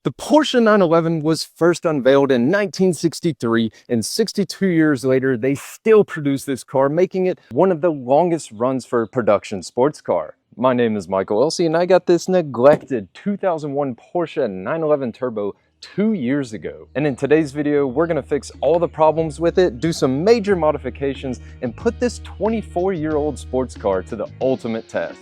The Porsche 911 was first unveiled in 1963, and 62 years later, they still produce this car, making it one of the longest runs for a production sports car. My name is Michael Elsey, and I got this neglected 2001 Porsche 911 Turbo 2 years ago. And in today's video, we're gonna fix all the problems with it, do some major modifications, and put this 24-year-old sports car to the ultimate test.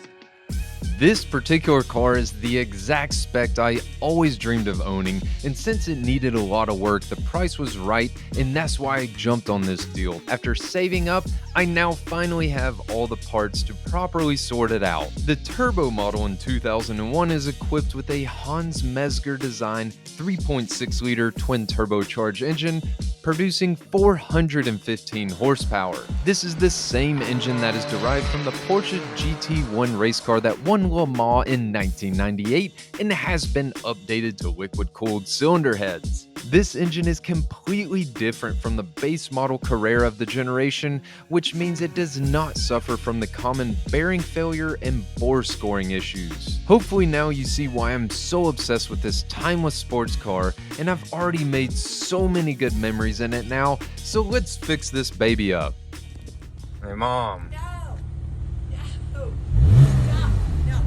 This particular car is the exact spec I always dreamed of owning, and since it needed a lot of work, the price was right, and that's why I jumped on this deal. After saving up, I now finally have all the parts to properly sort it out. The turbo model in 2001 is equipped with a Hans Mesger design 3.6-liter twin turbocharged engine, producing 415 horsepower. This is the same engine that is derived from the Porsche GT1 race car that won Le Mans in 1998 and has been updated to liquid-cooled cylinder heads. This engine is completely different from the base model Carrera of the generation, which means it does not suffer from the common bearing failure and bore scoring issues. Hopefully now you see why I'm so obsessed with this timeless sports car, and I've already made so many good memories in it now, so let's fix this baby up. Hey Mom. No. Stop. No.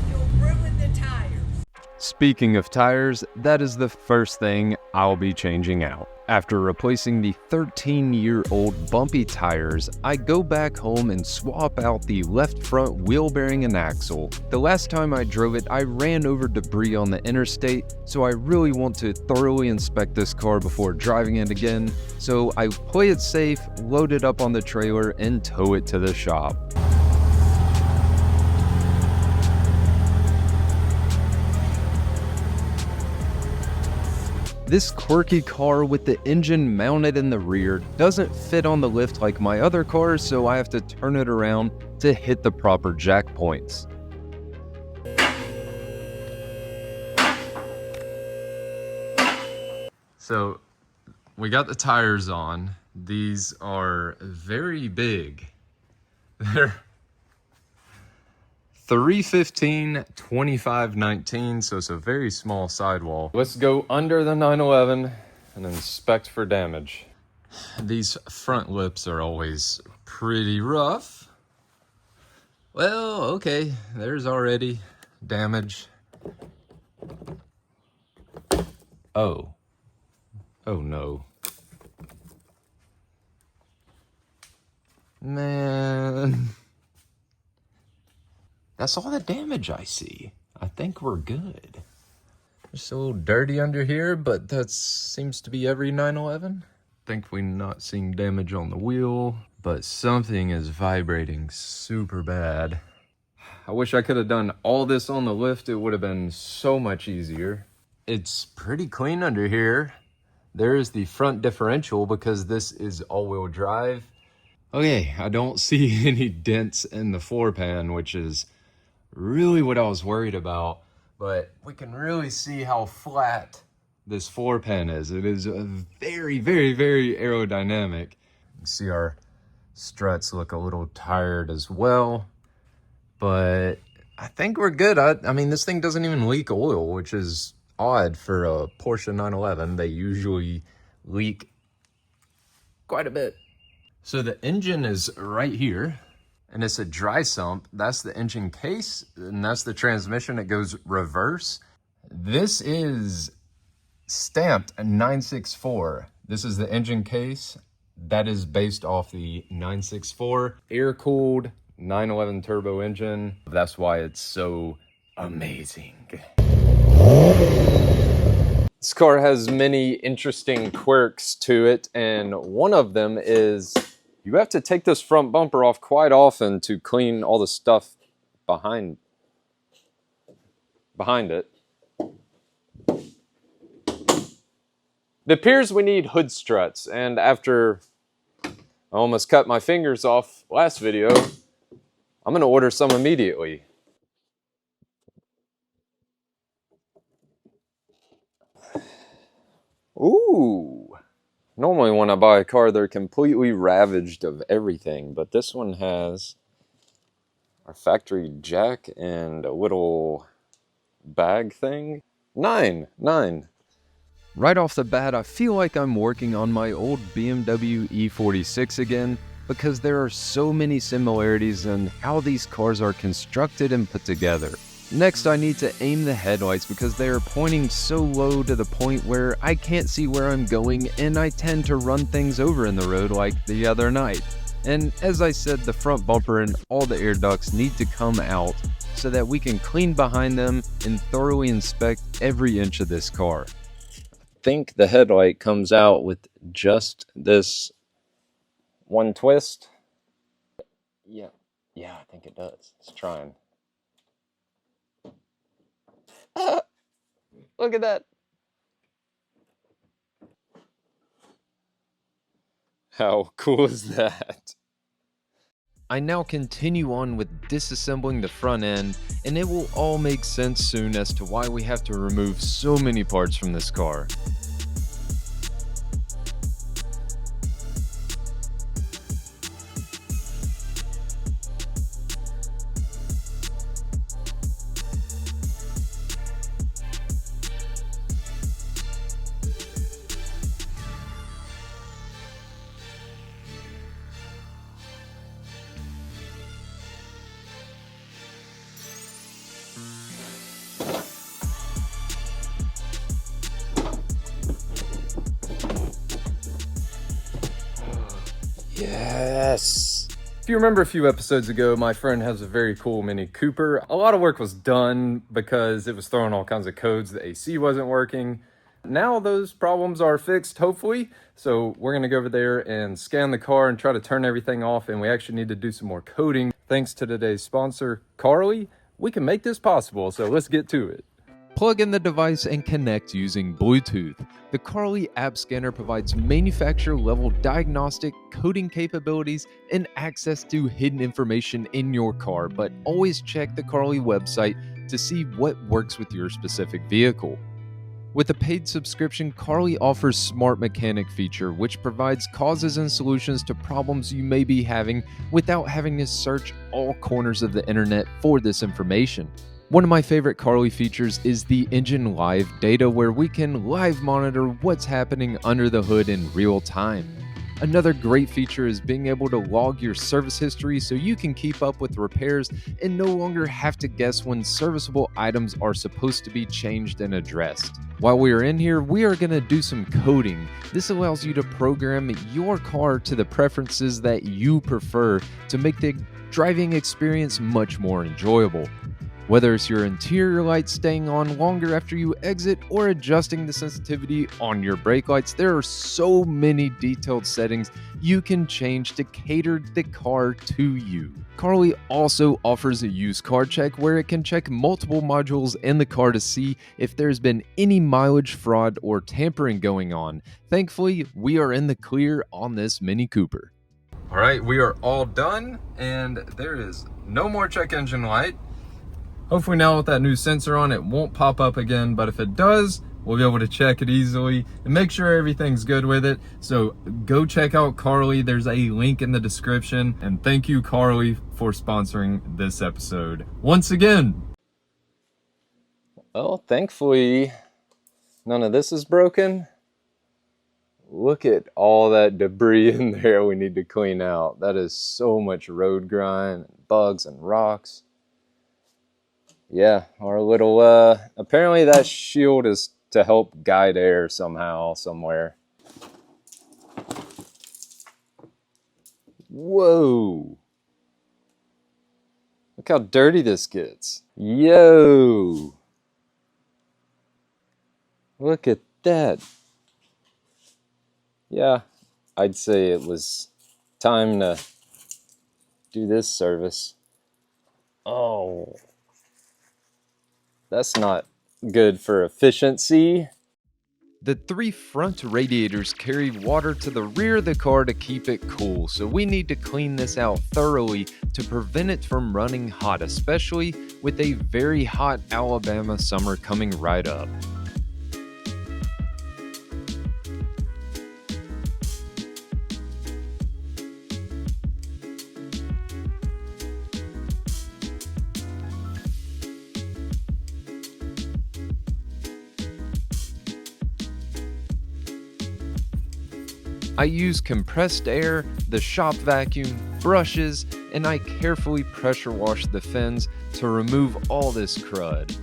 You'll ruin the tires. Speaking of tires, that is the first thing I'll be changing out. After replacing the 13-year-old bumpy tires, I go back home and swap out the left front wheel bearing and axle. The last time I drove it, I ran over debris on the interstate, so I really want to thoroughly inspect this car before driving it again. So I play it safe, load it up on the trailer, and tow it to the shop. This quirky car with the engine mounted in the rear doesn't fit on the lift like my other cars, so I have to turn it around to hit the proper jack points. So we got the tires on. These are very big. They're 315, 25, 19, so it's a very small sidewall. Let's go under the 911 and inspect for damage. These front lips are always pretty rough. Well, okay, there's already damage. Oh no. Man. That's all the damage I see. I think we're good. Just a little dirty under here, but that seems to be every 911. Think we're not seeing damage on the wheel, but something is vibrating super bad. I wish I could have done all this on the lift. It would have been so much easier. It's pretty clean under here. There is the front differential because this is all-wheel drive. Okay, I don't see any dents in the floor pan, which is really what I was worried about, but we can really see how flat this floor pan is. It is a very, very, very aerodynamic. You see our struts look a little tired as well, but I think we're good. I mean, this thing doesn't even leak oil, which is odd for a Porsche 911. They usually leak quite a bit. So the engine is right here. And it's a dry sump. That's the engine case, and that's the transmission. It goes reverse. This is stamped a 964. This is the engine case. That is based off the 964 air-cooled 911 turbo engine. That's why it's so amazing. This car has many interesting quirks to it, and one of them is you have to take this front bumper off quite often to clean all the stuff behind it. It appears we need hood struts, and after I almost cut my fingers off last video, I'm gonna order some immediately. Ooh. Normally when I buy a car, they're completely ravaged of everything, but this one has our factory jack and a little bag thing. 9. Right off the bat, I feel like I'm working on my old BMW E46 again, because there are so many similarities in how these cars are constructed and put together. Next, I need to aim the headlights because they are pointing so low to the point where I can't see where I'm going, and I tend to run things over in the road like the other night. And as I said, the front bumper and all the air ducts need to come out so that we can clean behind them and thoroughly inspect every inch of this car. Think the headlight comes out with just this one twist. Yeah, I think it does. It's trying. Look at that. How cool is that? I now continue on with disassembling the front end, and it will all make sense soon as to why we have to remove so many parts from this car. Yes. If you remember a few episodes ago, my friend has a very cool Mini Cooper. A lot of work was done because it was throwing all kinds of codes. The AC wasn't working. Now those problems are fixed, hopefully. So we're gonna go over there and scan the car and try to turn everything off. And we actually need to do some more coding. Thanks to today's sponsor, Carly, we can make this possible. So let's get to it. Plug in the device and connect using Bluetooth. The Carly app scanner provides manufacturer-level diagnostic, coding capabilities, and access to hidden information in your car, but always check the Carly website to see what works with your specific vehicle. With a paid subscription, Carly offers Smart Mechanic feature, which provides causes and solutions to problems you may be having without having to search all corners of the internet for this information. One of my favorite Carly features is the Engine Live data, where we can live monitor what's happening under the hood in real time. Another great feature is being able to log your service history so you can keep up with repairs and no longer have to guess when serviceable items are supposed to be changed and addressed. While we are in here, we are going to do some coding. This allows you to program your car to the preferences that you prefer to make the driving experience much more enjoyable. Whether it's your interior lights staying on longer after you exit or adjusting the sensitivity on your brake lights, there are so many detailed settings you can change to cater the car to you. Carly also offers a used car check, where it can check multiple modules in the car to see if there's been any mileage fraud or tampering going on. Thankfully, we are in the clear on this Mini Cooper. All right, we are all done, and there is no more check engine light. Hopefully now with that new sensor on, it won't pop up again, but if it does, we'll be able to check it easily and make sure everything's good with it. So go check out Carly. There's a link in the description. And thank you, Carly, for sponsoring this episode. Once again. Well, thankfully, none of this is broken. Look at all that debris in there we need to clean out. That is so much road grime, bugs, and rocks. Yeah, our little, apparently that shield is to help guide air somehow, somewhere. Whoa. Look how dirty this gets. Yo. Look at that. Yeah, I'd say it was time to do this service. Oh. That's not good for efficiency. The three front radiators carry water to the rear of the car to keep it cool, so we need to clean this out thoroughly to prevent it from running hot, especially with a very hot Alabama summer coming right up. I use compressed air, the shop vacuum, brushes, and I carefully pressure wash the fins to remove all this crud.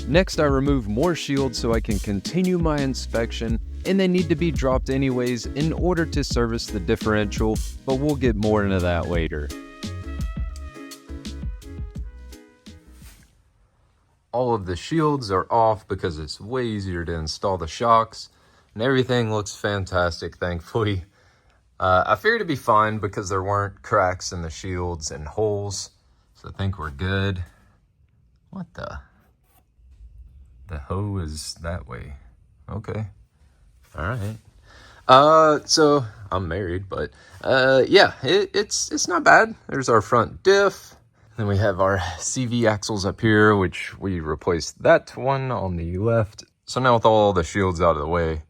Next, I remove more shields so I can continue my inspection, and they need to be dropped anyways in order to service the differential, but we'll get more into that later. All of the shields are off because it's way easier to install the shocks, and everything looks fantastic, thankfully. I figured it'd be fine because there weren't cracks in the shields and holes, so I think we're good. What the? The hoe is that way. Okay. All right. So I'm married, but yeah, it's not bad. There's our front diff. Then we have our CV axles up here, which we replaced that one on the left. So now with all the shields out of the way,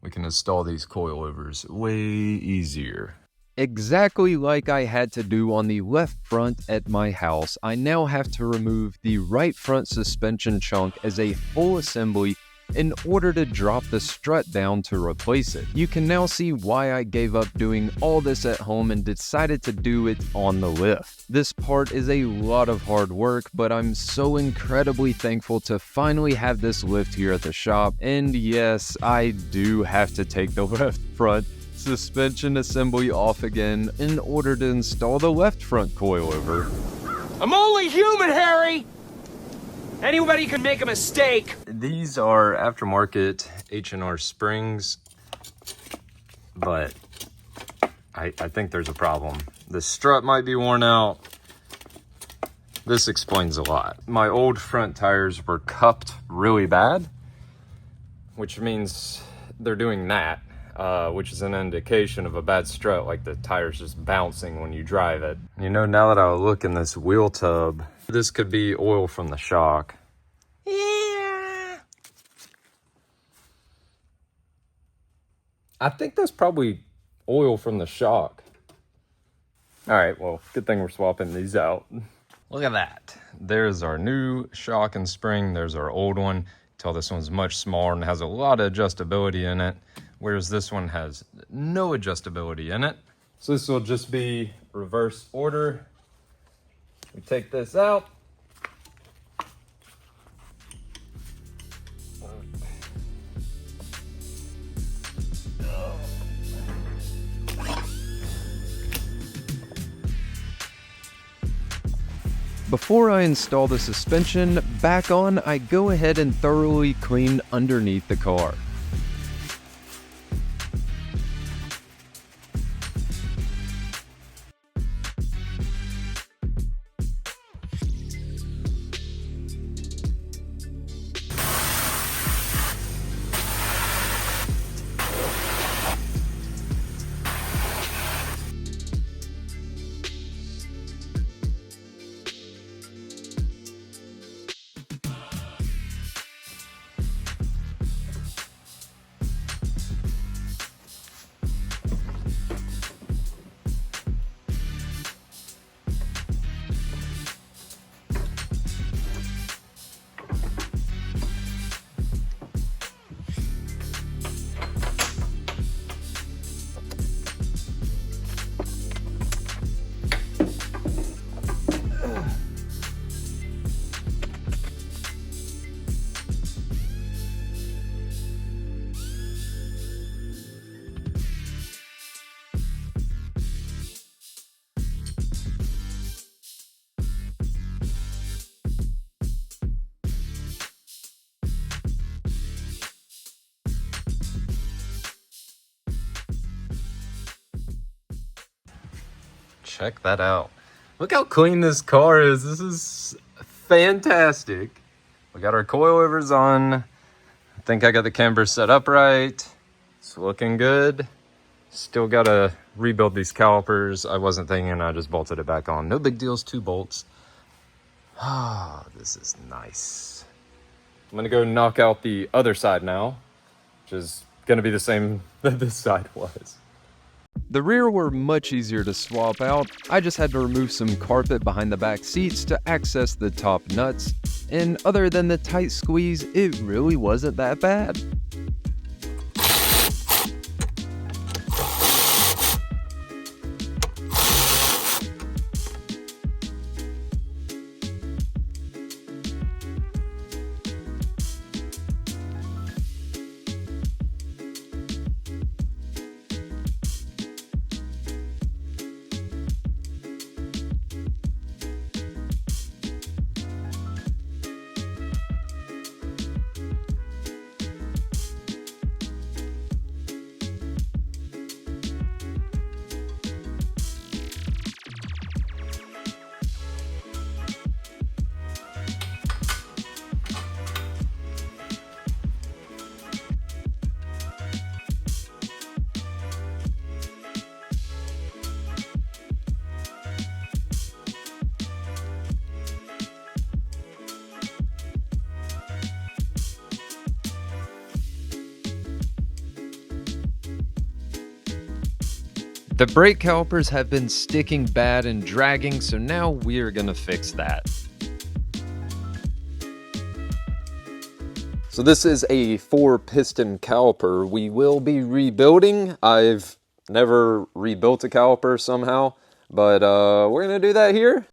we can install these coilovers way easier. Exactly like I had to do on the left front at my house, I now have to remove the right front suspension chunk as a full assembly in order to drop the strut down to replace it. You can now see why I gave up doing all this at home and decided to do it on the lift. This part is a lot of hard work, but I'm so incredibly thankful to finally have this lift here at the shop. And yes, I do have to take the left front suspension assembly off again in order to install the left front coilover. I'm only human, Harry! Anybody can make a mistake. These are aftermarket H&R springs, but I think there's a problem. The strut might be worn out. This explains a lot. My old front tires were cupped really bad, which means they're doing that. Which is an indication of a bad strut, like the tire's just bouncing when you drive it. You know, now that I look in this wheel tub, this could be oil from the shock. Yeah. I think that's probably oil from the shock. All right, well, good thing we're swapping these out. Look at that. There's our new shock and spring. There's our old one. Tell this one's much smaller and has a lot of adjustability in it, whereas this one has no adjustability in it. So this will just be reverse order. We take this out. Before I install the suspension back on, I go ahead and thoroughly clean underneath the car. check that out. Look how clean this car is. This is fantastic. We got our coilovers on. I think I got the camber set up right. It's looking good. Still gotta rebuild these calipers. I wasn't thinking, I just bolted it back on. No big deals, 2 bolts. Ah, this is nice. I'm gonna go knock out the other side now, which is gonna be the same that this side was. The rear were much easier to swap out. I just had to remove some carpet behind the back seats to access the top nuts, and other than the tight squeeze, it really wasn't that bad. The brake calipers have been sticking bad and dragging, so now we're gonna fix that. So this is a 4-piston caliper we will be rebuilding. I've never rebuilt a caliper somehow, but we're gonna do that here.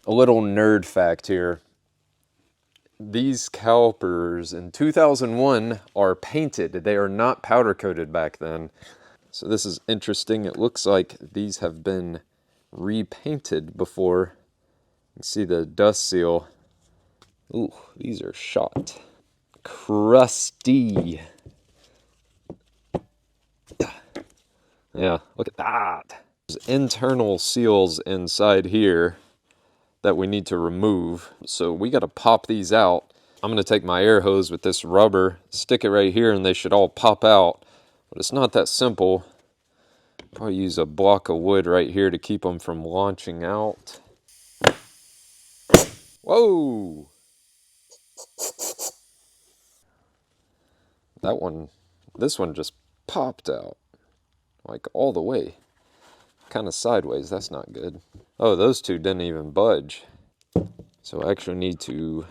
A little nerd fact here. These calipers in 2001 are painted. They are not powder coated back then. So this is interesting. It looks like these have been repainted before. You can see the dust seal. Ooh, these are shot. Crusty. Yeah, look at that. There's internal seals inside here that we need to remove. So we got to pop these out. I'm going to take my air hose with this rubber, stick it right here, and they should all pop out. But it's not that simple. Probably use a block of wood right here to keep them from launching out. Whoa! This one just popped out. Like all the way. Kind of sideways, that's not good. Oh, those two didn't even budge. So I actually need to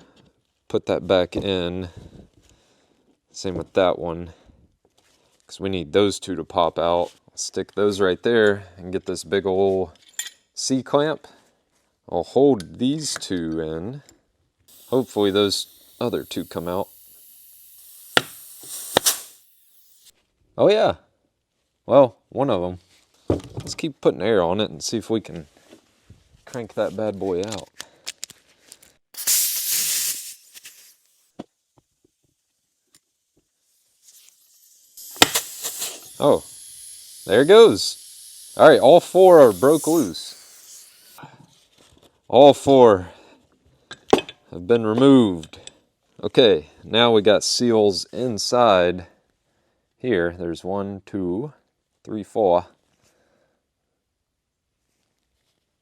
put that back in. Same with that one. Because we need those two to pop out. Stick those right there and get this big ol' C-clamp. I'll hold these two in. Hopefully those other two come out. Oh yeah. Well, one of them. Let's keep putting air on it and see if we can crank that bad boy out. Oh, there it goes. All right, all 4 are broke loose. All 4 have been removed. Okay, now we got seals inside here. There's 1, 2, 3, 4.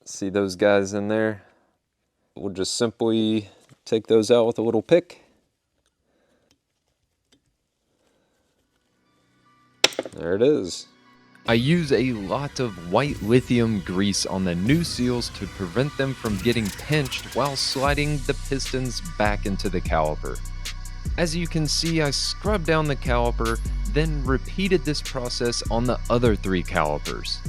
See those guys in there? We'll just simply take those out with a little pick. There it is. I use a lot of white lithium grease on the new seals to prevent them from getting pinched while sliding the pistons back into the caliper. As you can see, I scrubbed down the caliper, then repeated this process on the other 3 calipers.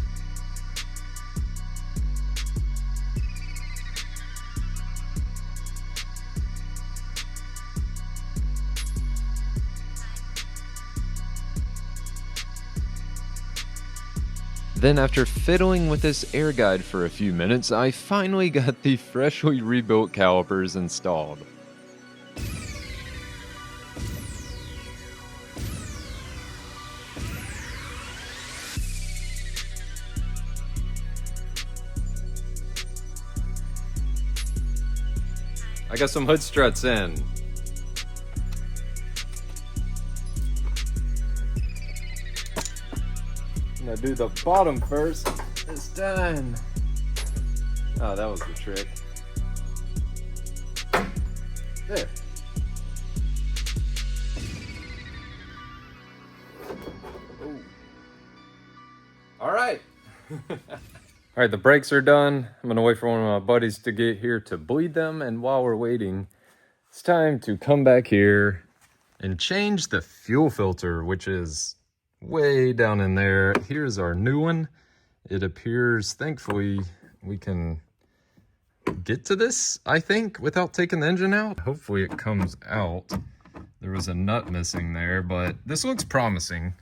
Then after fiddling with this air guide for a few minutes, I finally got the freshly rebuilt calipers installed. I got some hood struts in. I'm gonna do the bottom first this time. Oh, that was the trick. There. Ooh. All right. All right, the brakes are done. I'm gonna wait for one of my buddies to get here to bleed them. And while we're waiting, it's time to come back here and change the fuel filter, which is way down in there. Here's our new one. It appears, thankfully, we can get to this, I think, without taking the engine out. Hopefully it comes out. There was a nut missing there, but this looks promising.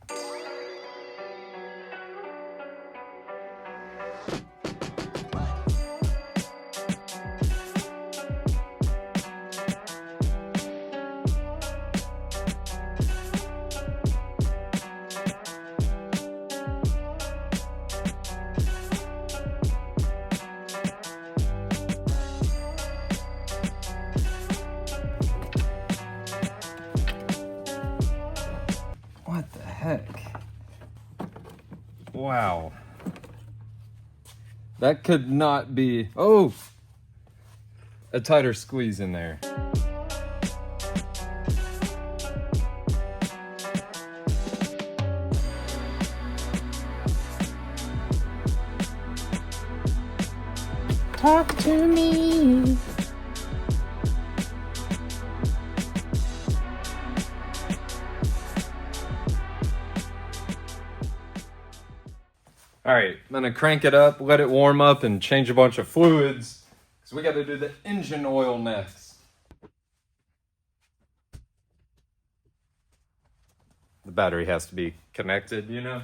What the heck? Wow. That could not be... Oh! A tighter squeeze in there. Talk to me. All right, I'm gonna crank it up, let it warm up, and change a bunch of fluids, because we gotta do the engine oil next. The battery has to be connected, you know?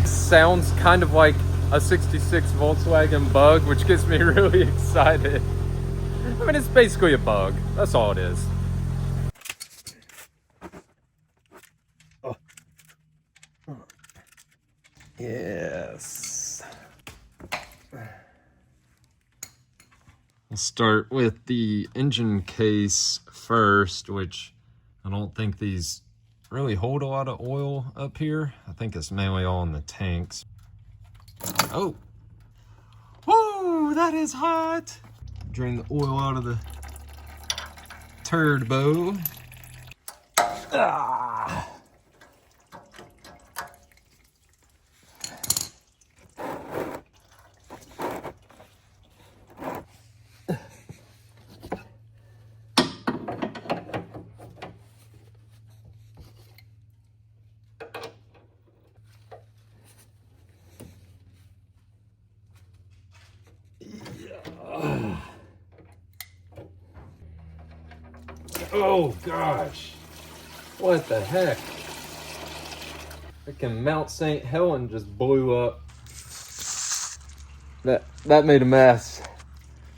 Sounds kind of like a 66 Volkswagen Bug, which gets me really excited. I mean, it's basically a Bug. That's all it is. Oh. Yes. We'll start with the engine case first, which I don't think these really hold a lot of oil up here. I think it's mainly all in the tanks. Oh, whoa, that is hot. Drain the oil out of the turbo. Ah. Oh gosh, what the heck? Freaking Mount St. Helen just blew up. That made a mess.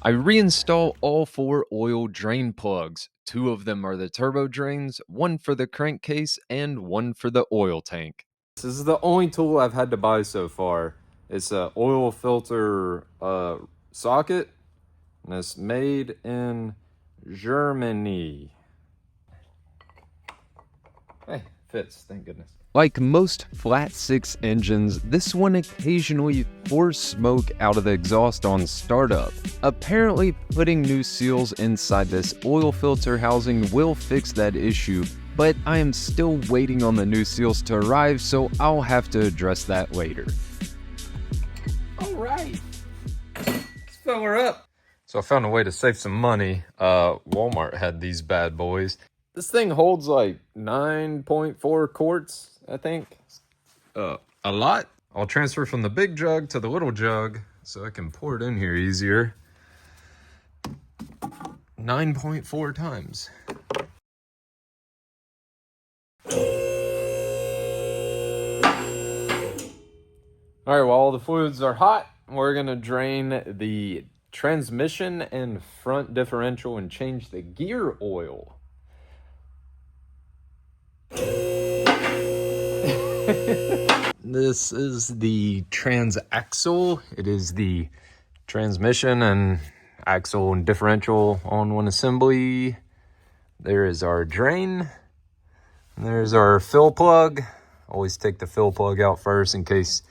I reinstall all 4 oil drain plugs. 2 of them are the turbo drains, 1 for the crankcase, and 1 for the oil tank. This is the only tool I've had to buy so far. It's a oil filter socket, and it's made in Germany. Hey, fits, thank goodness. Like most flat 6 engines, this one occasionally pours smoke out of the exhaust on startup. Apparently, putting new seals inside this oil filter housing will fix that issue, but I am still waiting on the new seals to arrive, so I'll have to address that later. All right, let's fill her up. So I found a way to save some money. Walmart had these bad boys. This thing holds like 9.4 quarts, I think. A lot. I'll transfer from the big jug to the little jug so I can pour it in here easier. 9.4 times. All right, while all the fluids are hot, we're gonna drain the transmission and front differential and change the gear oil. This is the transaxle. It is the transmission and axle and differential on one assembly. There is our drain. And there's our fill plug. Always take the fill plug out first in case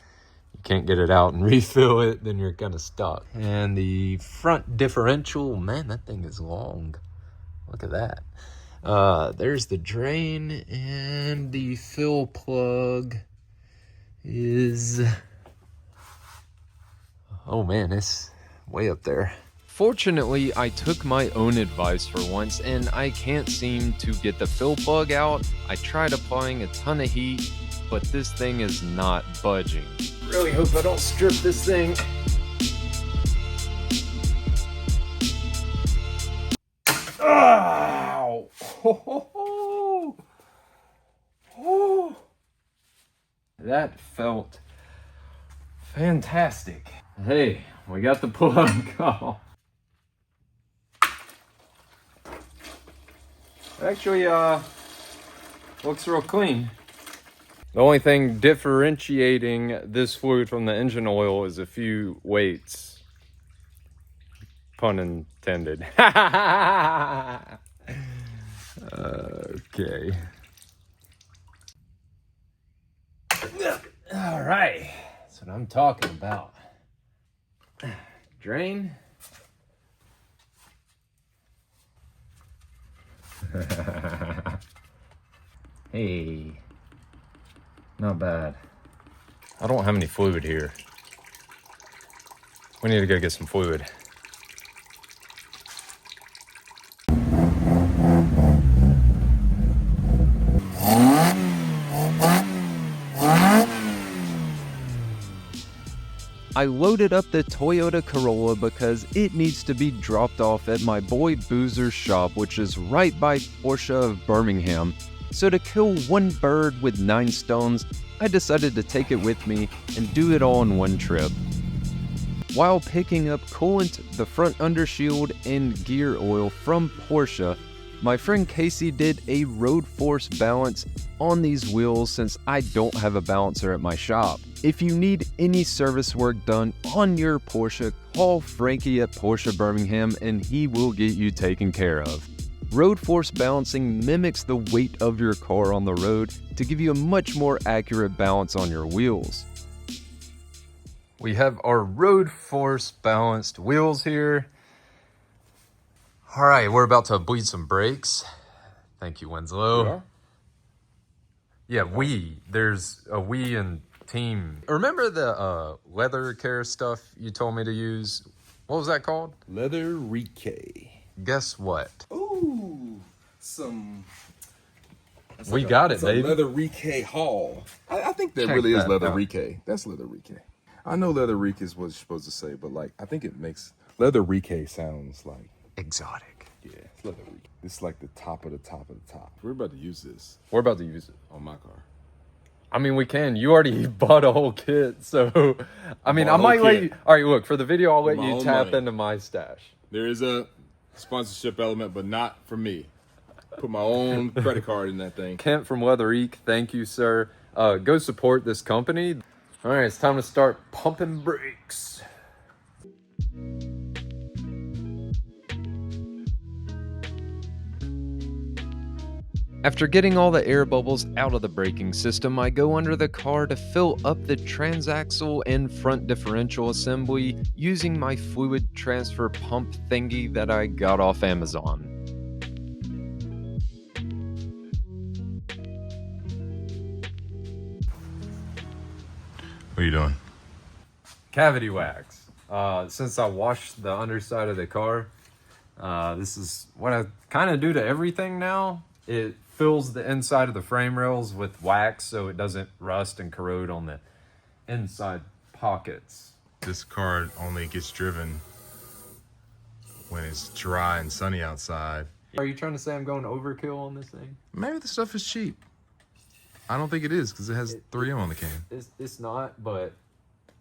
you can't get it out and refill it, then you're kind of stuck. And the front differential, man, that thing is long. Look at that. There's the drain, and the fill plug is, oh man, it's way up there. Fortunately, I took my own advice for once, and I can't seem to get the fill plug out. I tried applying a ton of heat, but this thing is not budging. Really hope I don't strip this thing. Ow! That felt fantastic. Hey, we got the plug off. Actually, looks real clean. The only thing differentiating this fluid from the engine oil is a few weights. Pun intended. Okay. All right, that's what I'm talking about. Drain. Hey, not bad. I don't have any fluid here. We need to go get some fluid. I loaded up the Toyota Corolla because it needs to be dropped off at my boy Boozer's shop, which is right by Porsche of Birmingham. So to kill one bird with 9 stones, I decided to take it with me and do it all in one trip. While picking up coolant, the front undershield, and gear oil from Porsche, my friend Casey did a road force balance on these wheels since I don't have a balancer at my shop. If you need any service work done on your Porsche, call Frankie at Porsche Birmingham and he will get you taken care of. Road force balancing mimics the weight of your car on the road to give you a much more accurate balance on your wheels. We have our road force balanced wheels here. All right, we're about to bleed some brakes. Thank you, Winslow. Yeah, we. There's a we in team. Remember the leather care stuff you told me to use? What was that called? Leather Recay. Guess what? Ooh, We got it, baby. Leather Recay Hall. I think that Check really is that Leather out. Recay. That's Leather Recay. I know Leather Recay is what you're supposed to say, but like I think it makes Leather Recay sounds like Exotic. yeah, it's Leather Recay. It's like the top of the top of the top. We're about to use this We're about to use it. on my car. I mean, we can. You already bought a whole kit, so I mean, Bought I a might whole let kit. you. All right, look, for the video, I'll let my you own tap money. into my stash. There is a sponsorship element, but not for me. Put my own credit card in that thing. Kent from Leather Eek, thank you, sir. Go support this company. All right, it's time to start pumping brakes. After getting all the air bubbles out of the braking system, I go under the car to fill up the transaxle and front differential assembly using my fluid transfer pump thingy that I got off Amazon. What are you doing? Cavity wax. Since I washed the underside of the car, this is what I kind of do to everything now. It fills the inside of the frame rails with wax so it doesn't rust and corrode on the inside pockets. This car only gets driven when it's dry and sunny outside. Are you trying to say I'm going overkill on this thing? Maybe the stuff is cheap. I don't think it is because it has 3M on the can. It's not, but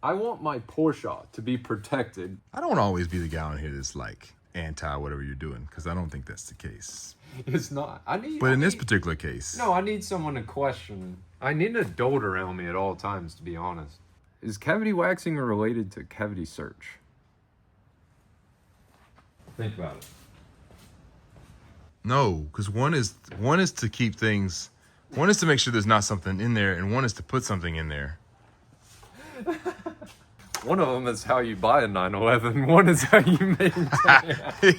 I want my Porsche to be protected. I don't want to always be the guy on here that's like anti whatever you're doing, because I don't think that's the case. It's not. But in this particular case, No, I need someone to question. I need an adult around me at all times, to be honest. Is cavity waxing related to cavity search? Think about it. no, because one is to keep things, one is to make sure there's not something in there, and one is to put something in there. One of them is how you buy a 911. One is how you maintain it.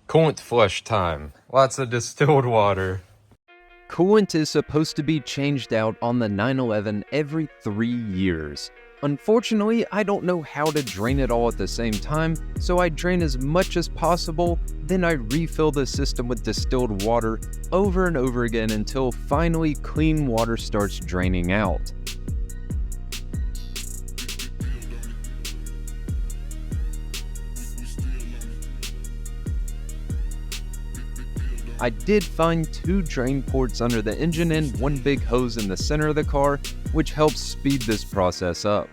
Coolant flush time. Lots of distilled water. Coolant is supposed to be changed out on the 911 every 3 years. Unfortunately, I don't know how to drain it all at the same time, so I drain as much as possible, then I refill the system with distilled water over and over again until finally clean water starts draining out. I did find 2 drain ports under the engine and 1 big hose in the center of the car, which helps speed this process up.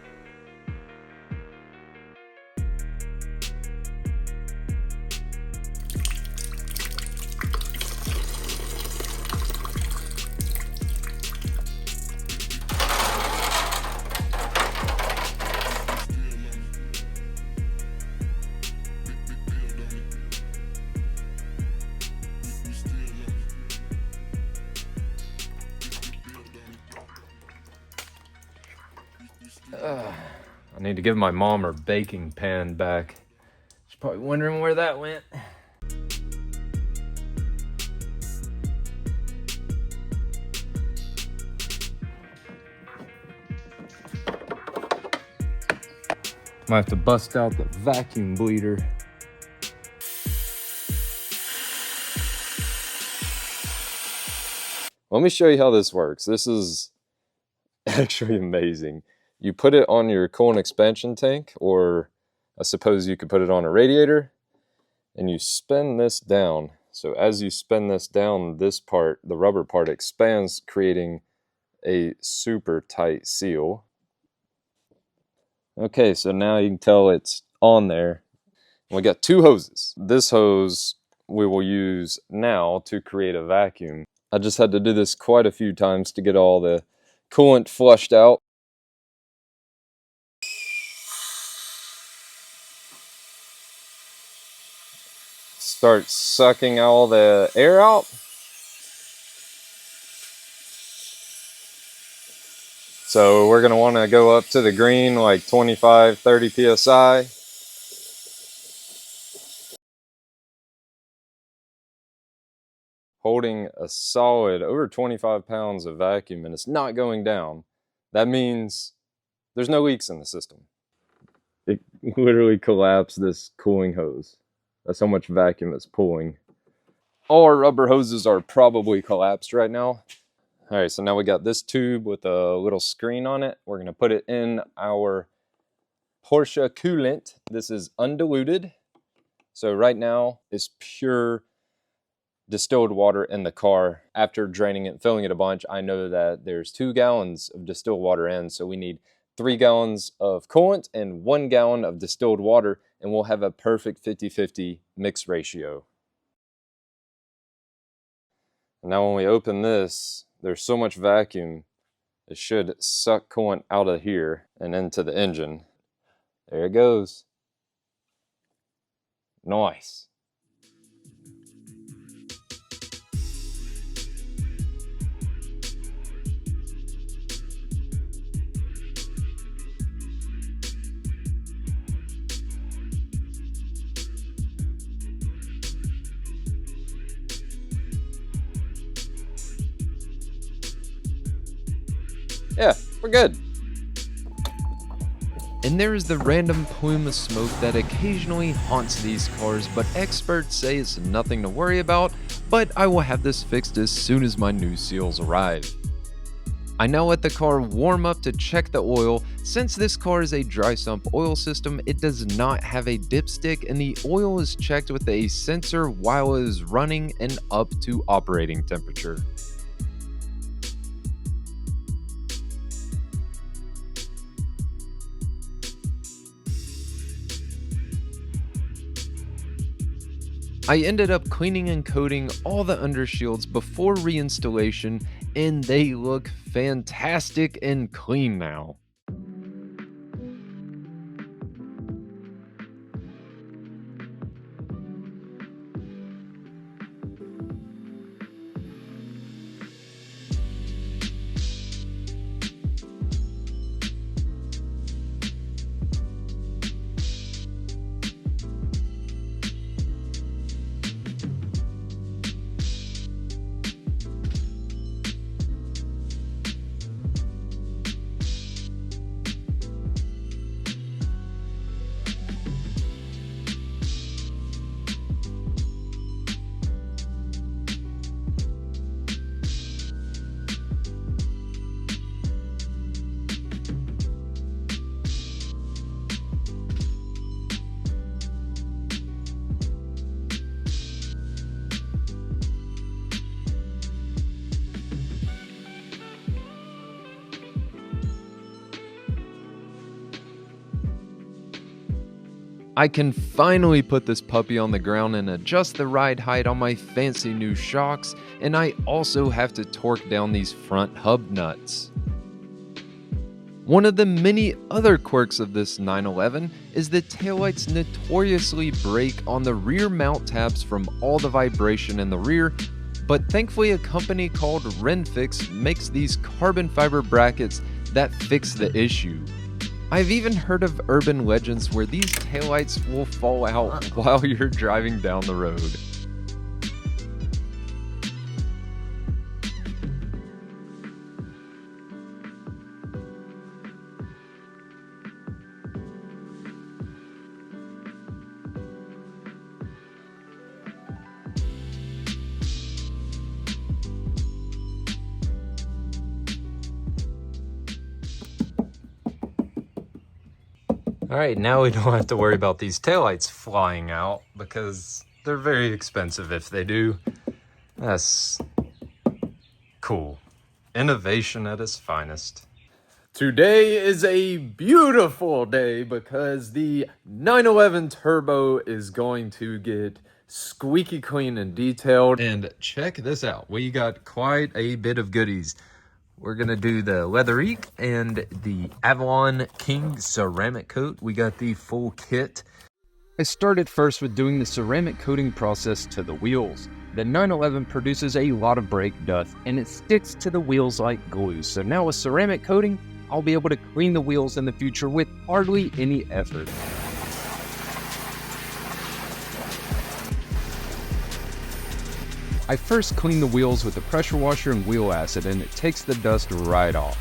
I need to give my mom her baking pan back. She's probably wondering where that went. Might have to bust out the vacuum bleeder. Let me show you how this works. This is actually amazing. You put it on your coolant expansion tank, or I suppose you could put it on a radiator, and you spin this down. So as you spin this down, this part, the rubber part, expands, creating a super tight seal. Okay, so now you can tell it's on there. We got 2 hoses. This hose we will use now to create a vacuum. I just had to do this quite a few times to get all the coolant flushed out. Start sucking all the air out. So we're going to want to go up to the green like 25-30 psi. Holding a solid over 25 pounds of vacuum, and it's not going down. That means there's no leaks in the system. It literally collapsed this cooling hose. That's how much vacuum it's pulling. All our rubber hoses are probably collapsed right now. All right, so now we got this tube with a little screen on it. We're gonna put it in our Porsche coolant. This is undiluted. So right now it's pure distilled water in the car. After draining it and filling it a bunch, I know that there's 2 gallons of distilled water in, so we need 3 gallons of coolant and 1 gallon of distilled water, and we'll have a perfect 50-50 mix ratio. And now when we open this, there's so much vacuum, it should suck coolant out of here and into the engine. There it goes. Nice. Yeah, we're good. And there is the random plume of smoke that occasionally haunts these cars, but experts say it's nothing to worry about, but I will have this fixed as soon as my new seals arrive. I now let the car warm up to check the oil. Since this car is a dry sump oil system, it does not have a dipstick, and the oil is checked with a sensor while it is running and up to operating temperature. I ended up cleaning and coating all the undershields before reinstallation, and they look fantastic and clean now. I can finally put this puppy on the ground and adjust the ride height on my fancy new shocks, and I also have to torque down these front hub nuts. One of the many other quirks of this 911 is the taillights notoriously break on the rear mount tabs from all the vibration in the rear, but thankfully a company called Renfix makes these carbon fiber brackets that fix the issue. I've even heard of urban legends where these taillights will fall out while you're driving down the road. Alright, now we don't have to worry about these taillights flying out because they're very expensive if they do. That's cool. Innovation at its finest. Today is a beautiful day because the 911 Turbo is going to get squeaky clean and detailed. And check this out. We got quite a bit of goodies. We're going to do the Leatherique and the Avalon King ceramic coat. We got the full kit. I started first with doing the ceramic coating process to the wheels. The 911 produces a lot of brake dust and it sticks to the wheels like glue. So now with ceramic coating, I'll be able to clean the wheels in the future with hardly any effort. I first clean the wheels with a pressure washer and wheel acid, and it takes the dust right off.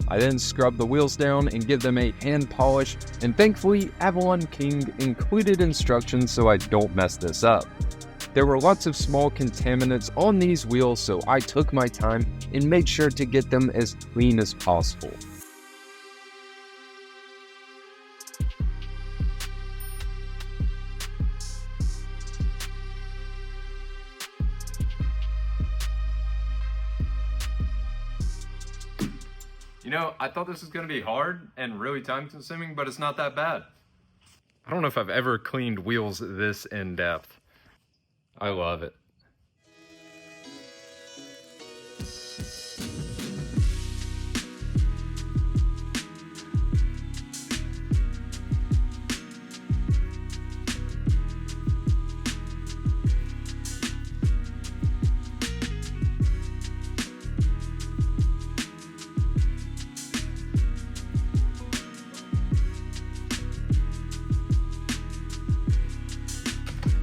I then scrub the wheels down and give them a hand polish, and thankfully Avalon King included instructions so I don't mess this up. There were lots of small contaminants on these wheels, so I took my time and made sure to get them as clean as possible. You know, I thought this was going to be hard and really time consuming, but it's not that bad. I don't know if I've ever cleaned wheels this in depth. I love it.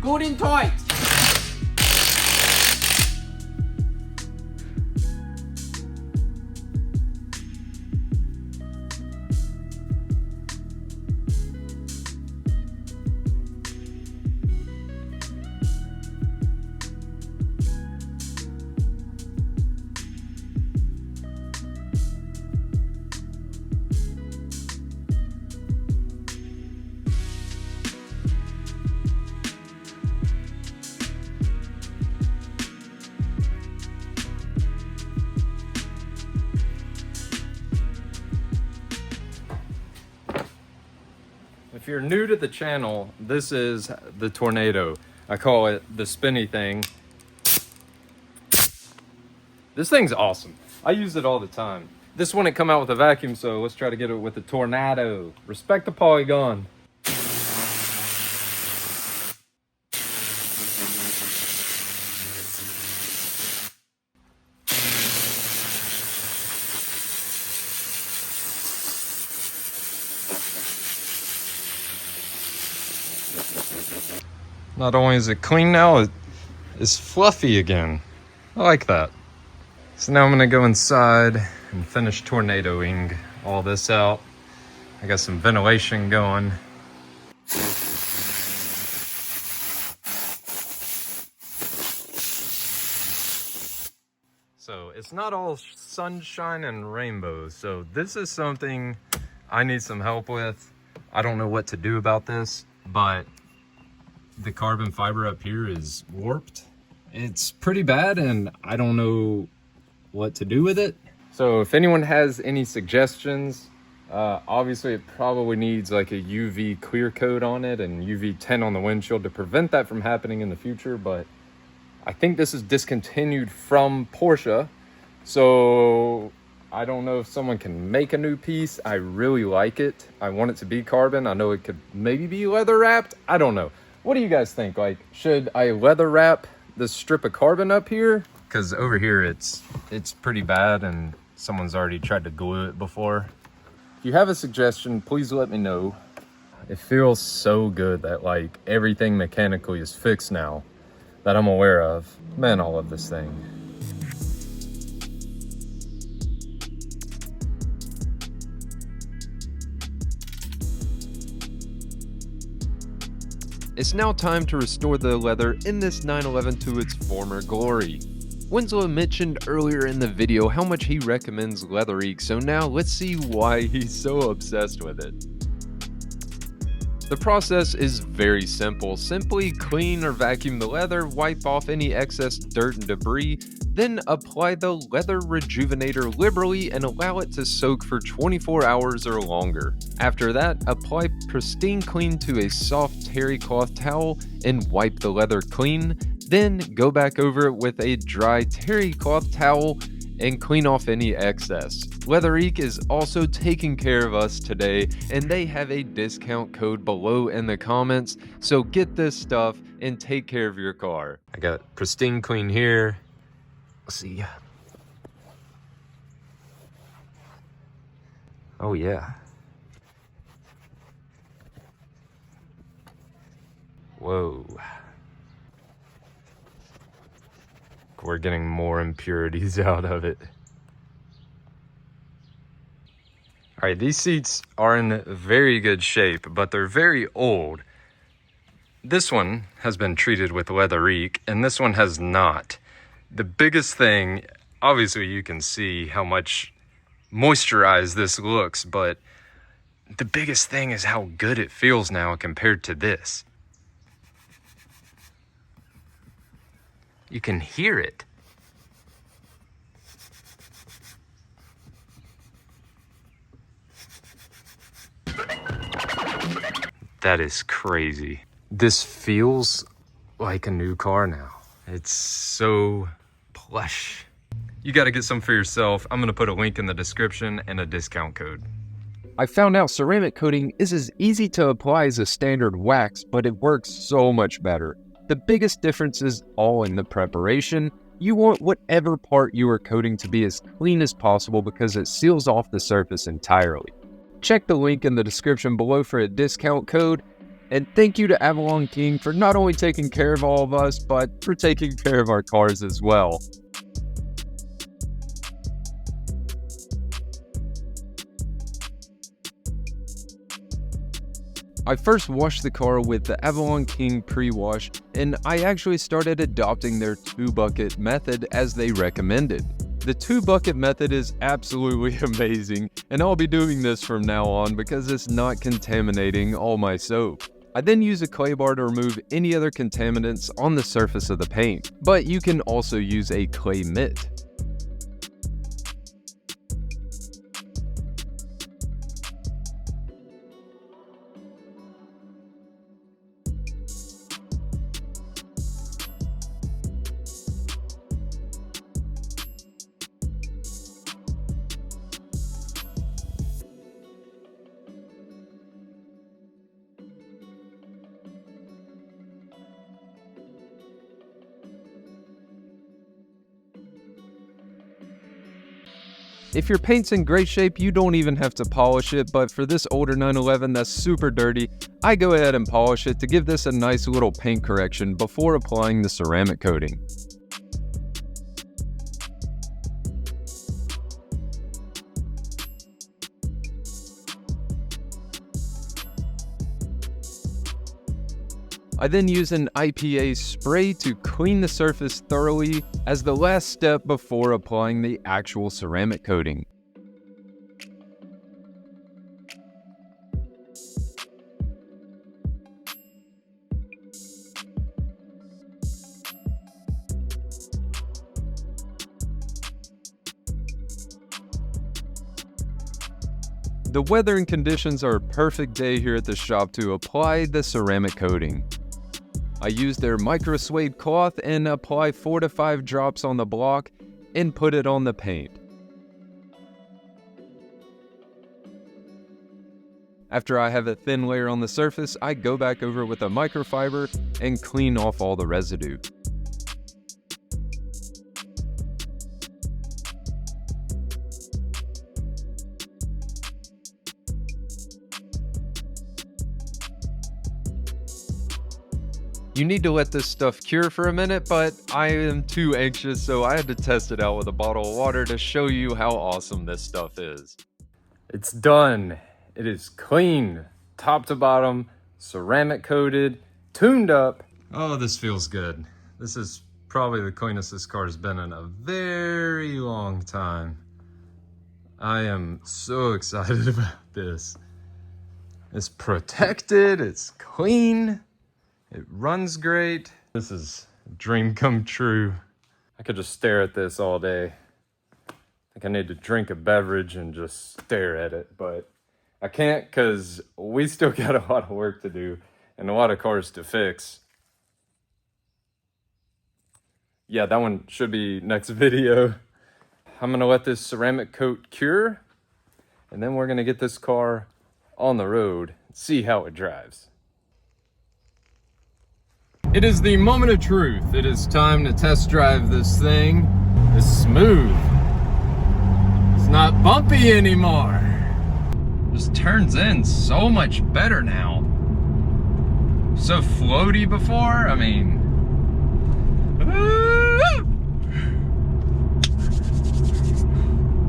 Good and tight. you're new to the channel, this is the Tornado. I call it the spinny thing. This thing's awesome. I use it all the time. This one, it come out with a vacuum, so let's try to get it with the Tornado. Respect the Polygon. Not only is it clean now, it's fluffy again. I like that. So now I'm gonna go inside and finish tornadoing all this out. I got some ventilation going. So it's not all sunshine and rainbows. So this is something I need some help with. I don't know what to do about this, but the carbon fiber up here is warped. It's pretty bad and I don't know what to do with it. So if anyone has any suggestions, obviously it probably needs like a UV clear coat on it and UV tint on the windshield to prevent that from happening in the future. But I think this is discontinued from Porsche, so I don't know if someone can make a new piece. I really like it. I want it to be carbon. I know it could maybe be leather wrapped. I don't know. What do you guys think? Like, should I leather wrap this strip of carbon up here? Because over here it's pretty bad and someone's already tried to glue it before. If you have a suggestion, please let me know. It feels so good that like everything mechanically is fixed now that I'm aware of. Man, I love this thing. It's now time to restore the leather in this 911 to its former glory. Winslow mentioned earlier in the video how much he recommends Leathereek, so now let's see why he's so obsessed with it. The process is very simple. Simply clean or vacuum the leather, wipe off any excess dirt and debris, then apply the leather rejuvenator liberally and allow it to soak for 24 hours or longer. After that, apply pristine clean to a soft terry cloth towel and wipe the leather clean. Then go back over it with a dry terry cloth towel and clean off any excess. Leathereek is also taking care of us today, and they have a discount code below in the comments, so get this stuff and take care of your car. I got pristine clean here. Let's see. Oh yeah. Whoa. We're getting more impurities out of it. All right, these seats are in very good shape, but they're very old. This one has been treated with Leathereek, and this one has not. The biggest thing, obviously you can see how much moisturized this looks, but the biggest thing is how good it feels now compared to this. You can hear it. That is crazy. This feels like a new car now. It's so plush. You got to get some for yourself. I'm going to put a link in the description and a discount code. I found out ceramic coating is as easy to apply as a standard wax, but it works so much better. The biggest difference is all in the preparation. You want whatever part you are coating to be as clean as possible because it seals off the surface entirely. Check the link in the description below for a discount code. And thank you to Avalon King for not only taking care of all of us, but for taking care of our cars as well. I first washed the car with the Avalon King pre-wash, and I actually started adopting their 2-bucket method as they recommended. The 2-bucket method is absolutely amazing, and I'll be doing this from now on because it's not contaminating all my soap. I then use a clay bar to remove any other contaminants on the surface of the paint, but you can also use a clay mitt. If your paint's in great shape, you don't even have to polish it, but for this older 911 that's super dirty, I go ahead and polish it to give this a nice little paint correction before applying the ceramic coating. I then use an IPA spray to clean the surface thoroughly as the last step before applying the actual ceramic coating. The weather and conditions are a perfect day here at the shop to apply the ceramic coating. I use their micro suede cloth and apply 4 to 5 drops on the block and put it on the paint. After I have a thin layer on the surface, I go back over with a microfiber and clean off all the residue. You need to let this stuff cure for a minute, but I am too anxious, so I had to test it out with a bottle of water to show you how awesome this stuff is. It's done. It is clean, top to bottom, ceramic coated, tuned up. Oh, this feels good. This is probably the cleanest this car has been in a very long time. I am so excited about this. It's protected, it's clean. It runs great. This is a dream come true. I could just stare at this all day. I think I need to drink a beverage and just stare at it, but I can't because we still got a lot of work to do and a lot of cars to fix. Yeah, that one should be next video. I'm gonna let this ceramic coat cure, and then we're gonna get this car on the road and see how it drives. It is the moment of truth. It is time to test drive this thing. It's smooth. It's not bumpy anymore. Just turns in so much better now. So floaty before, I mean.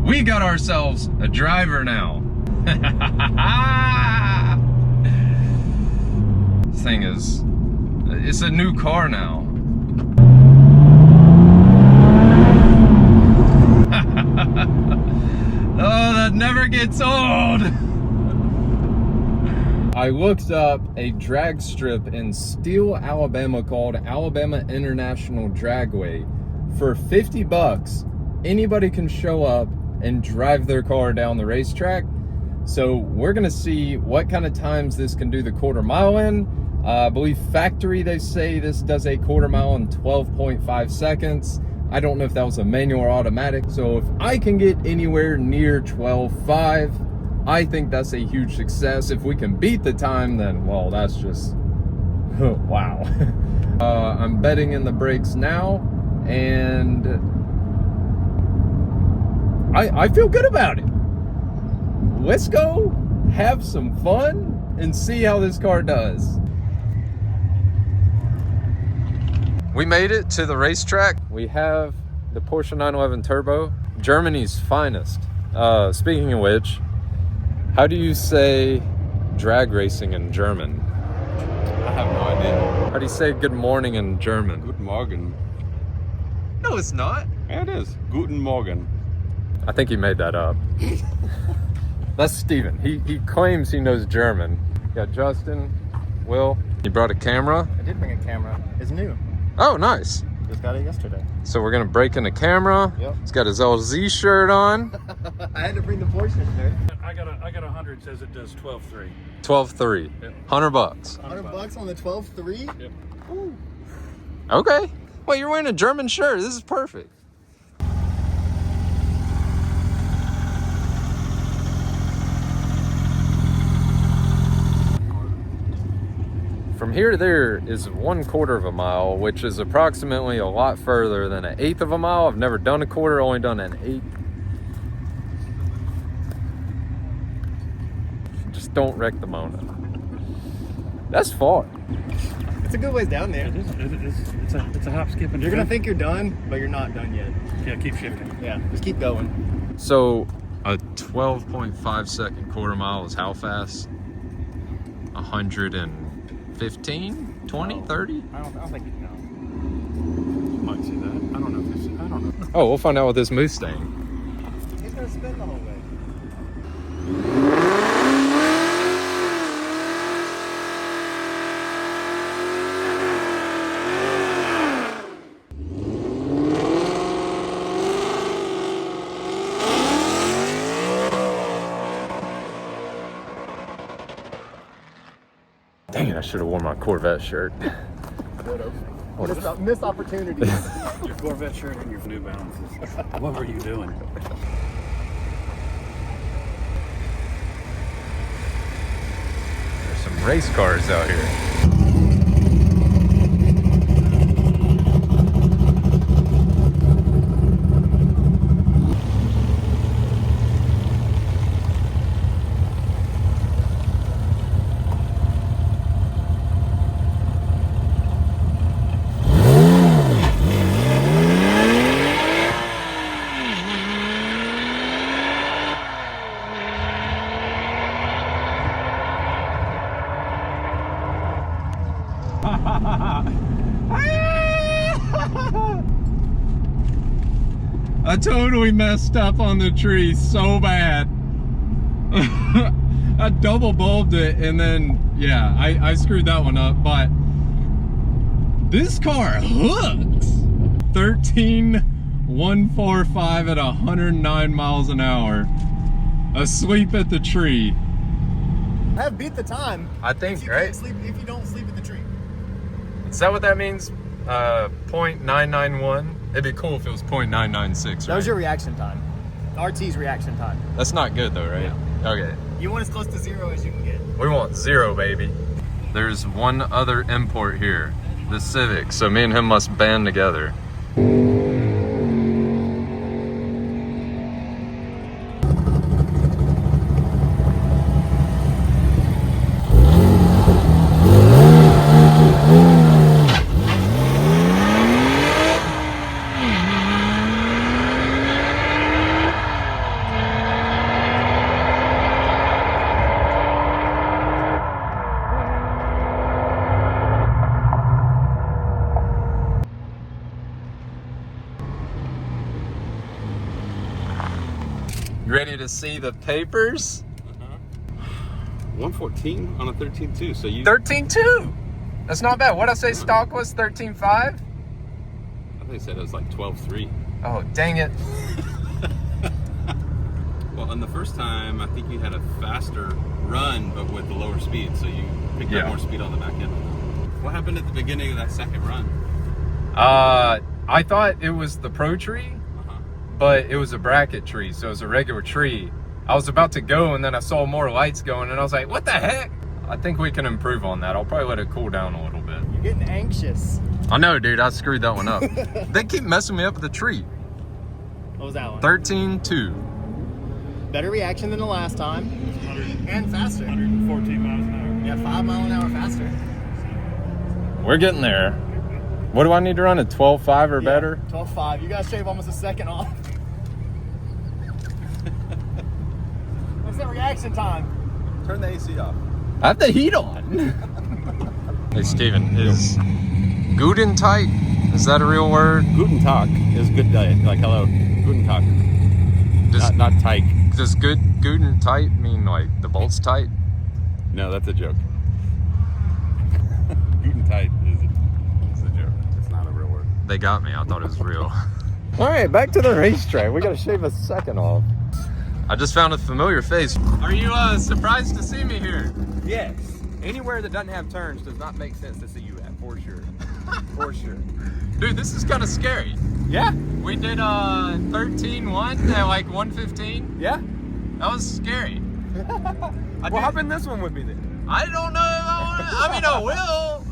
We got ourselves a driver now. This thing is, it's a new car now. Oh, that never gets old. I looked up a drag strip in Steele, Alabama called Alabama International Dragway. For 50 bucks, anybody can show up and drive their car down the racetrack. So we're gonna see what kind of times this can do the quarter mile in. I believe factory, they say this does a quarter mile in 12.5 seconds. I don't know if that was a manual or automatic. So if I can get anywhere near 12.5, I think that's a huge success. If we can beat the time, then, well, that's just, wow. I'm betting in the brakes now, and I feel good about it. Let's go have some fun and see how this car does. We made it to the racetrack. We have the Porsche 911 Turbo, Germany's finest. Speaking of which, how do you say drag racing in German? I have no idea. How do you say good morning in German? Guten Morgen. No, it's not. Yeah, it is. Guten Morgen. I think he made that up. That's Steven. He claims he knows German. Got Justin, Will. You brought a camera? I did bring a camera. It's new. Oh, nice. Just got it yesterday. So we're gonna break in the camera. Yep. He's got his LZ shirt on. I had to bring the Porsche shirt. I got 100 says it does 12.3. 12.3. Yep. 100 bucks. 100 bucks on the 12.3? Yep. Ooh. Okay. Well, you're wearing a German shirt. This is perfect. From here to there is 1/4 of a mile, which is approximately a lot further than 1/8 of a mile. I've never done a quarter, only done an 1/8. Just don't wreck the Mona. That's far. It's a good ways down there. It's a hop, skip, and You're gonna think you're done, but you're not done yet. Yeah, keep shifting. Yeah, just keep going. So a 12.5 second quarter mile is how fast? 115, 20, 30? I don't think you know. You might see that. I don't know if it's, I don't know. Oh, we'll find out with this Mustang. He's gonna spin the whole way. Dang it, I should have worn my Corvette shirt. Missed opportunities. Your Corvette shirt and your New Balances. What were you doing? There's some race cars out here. I totally messed up on the tree so bad. I double bulbed it and then, yeah, I screwed that one up, but this car hooks. 13,145 at 109 miles an hour. Asleep at the tree. Have beat the time. I think, if you right? can't sleep, if you don't sleep at the tree. Is that what that means? 0.991? It'd be cool if it was 0.996, That was right? your reaction time. RT's reaction time. That's not good though, right? Okay. You want as close to 0 as you can get. We want 0, baby. There's one other import here, the Civic, so me and him must band together. You ready to see the papers? 114 on a 13.2. So you. 13.2. That's not bad. What'd I say stock was? 13.5? I think they said it was like 12.3. Oh, dang it. Well, on the first time, I think you had a faster run, but with the lower speed. So you picked up more speed on the back end. What happened at the beginning of that second run? I thought it was the Pro tree, but it was a bracket tree, so it was a regular tree. I was about to go and then I saw more lights going and I was like, what the heck? I think we can improve on that. I'll probably let it cool down a little bit. You're getting anxious. I know, dude, I screwed that one up. They keep messing me up with the tree. What was that one? 13.2. Better reaction than the last time. And faster. 114 miles an hour. Yeah, 5 mile an hour faster. We're getting there. What do I need to run, a 12.5 or better? 12.5. You guys shave almost a second off. What's that reaction time? Turn the AC off. I have the heat on. Hey, Steven, is Guten tight? Is that a real word? Guten Tag is good day. Like hello. Guten Tag. Not tight. Does Guten tight mean like the bolt's tight? No, that's a joke. Guten tight is a joke. It's not a real word. They got me. I thought it was real. All right, back to the racetrack. We got to shave a second off. I just found a familiar face. Are you surprised to see me here? Yes. Anywhere that doesn't have turns does not make sense to see you at, for sure. For sure. Dude, this is kind of scary. Yeah. We did 13.1 at like 115. Yeah. That was scary. Well, hop in this one with me then. I don't know if I want to. I mean, I will.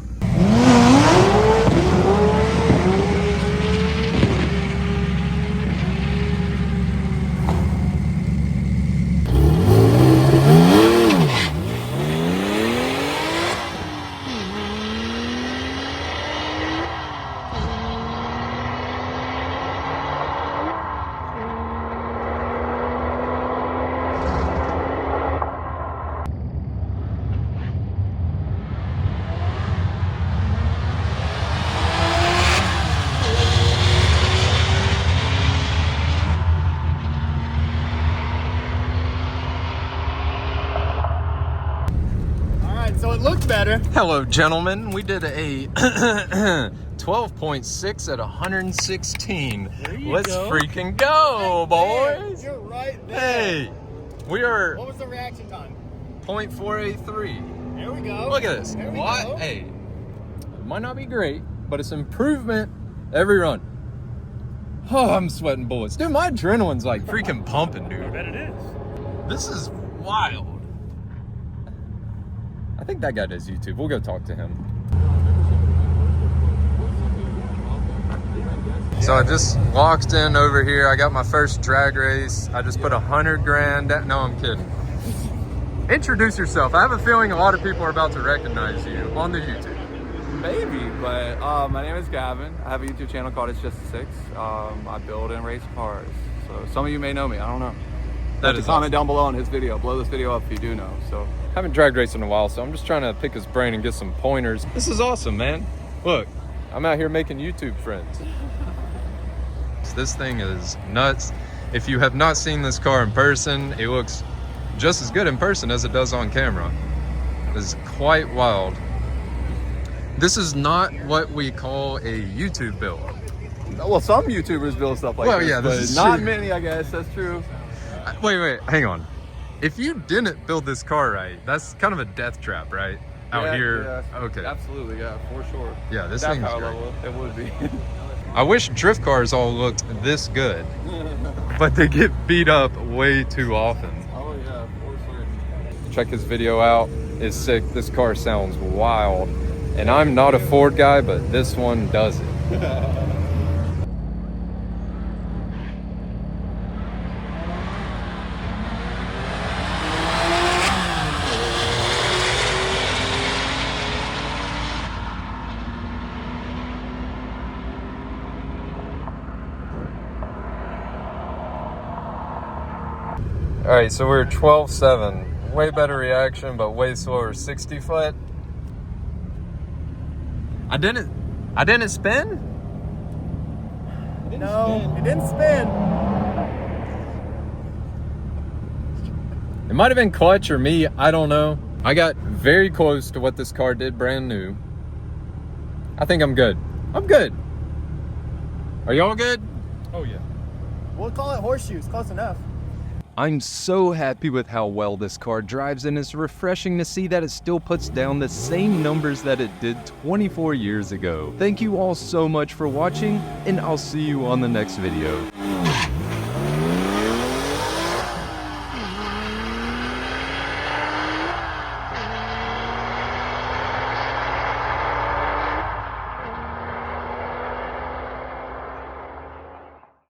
better. Hello, gentlemen. We did a 12.6 at 116. Let's go. freaking go, boys. You're right there. Hey, we are What was the reaction time? 0.483. There we go. Look at this. There we What? go. Hey, it might not be great, but it's improvement every run. Oh, I'm sweating bullets. Dude, my adrenaline's like freaking pumping, dude. I bet it is. This is wild. I think that guy does YouTube. We'll go talk to him. So I just walked in over here. I got my first drag race. I just put 100 grand down. No, I'm kidding. Introduce yourself. I have a feeling a lot of people are about to recognize you on the YouTube. Maybe, but my name is Gavin. I have a YouTube channel called It's Just a Six. I build and race cars. So some of you may know me. I don't know. That Just is comment awesome. down below on his video. Blow this video up if you do know. So Haven't drag raced in a while, so I'm just trying to pick his brain and get some pointers. This is awesome, man. Look, I'm out here making YouTube friends. This thing is nuts. If you have not seen this car in person, it looks just as good in person as it does on camera. It's quite wild. This is not what we call a YouTube build. well, some YouTubers build stuff like Well, this, yeah, this but is not true. many, I guess. That's true. Wait, hang on. If you didn't build this car right, that's kind of a death trap, right? Out Yeah, here. yeah, Okay. Absolutely, yeah, for sure. Yeah, this That thing's power great. level, it would be. I wish drift cars all looked this good, but they get beat up way too often. Oh yeah, for sure. Check his video out. It's sick. This car sounds wild. And I'm not a Ford guy, but this one does it. All right, so we're 12.7. Way better reaction, but way slower 60 foot. I didn't spin? No, it didn't spin. It might have been clutch or me, I don't know. I got very close to what this car did brand new. I think I'm good. I'm good. Are y'all good? Oh yeah. We'll call it horseshoes. Close enough. I'm so happy with how well this car drives, and it's refreshing to see that it still puts down the same numbers that it did 24 years ago. Thank you all so much for watching, and I'll see you on the next video.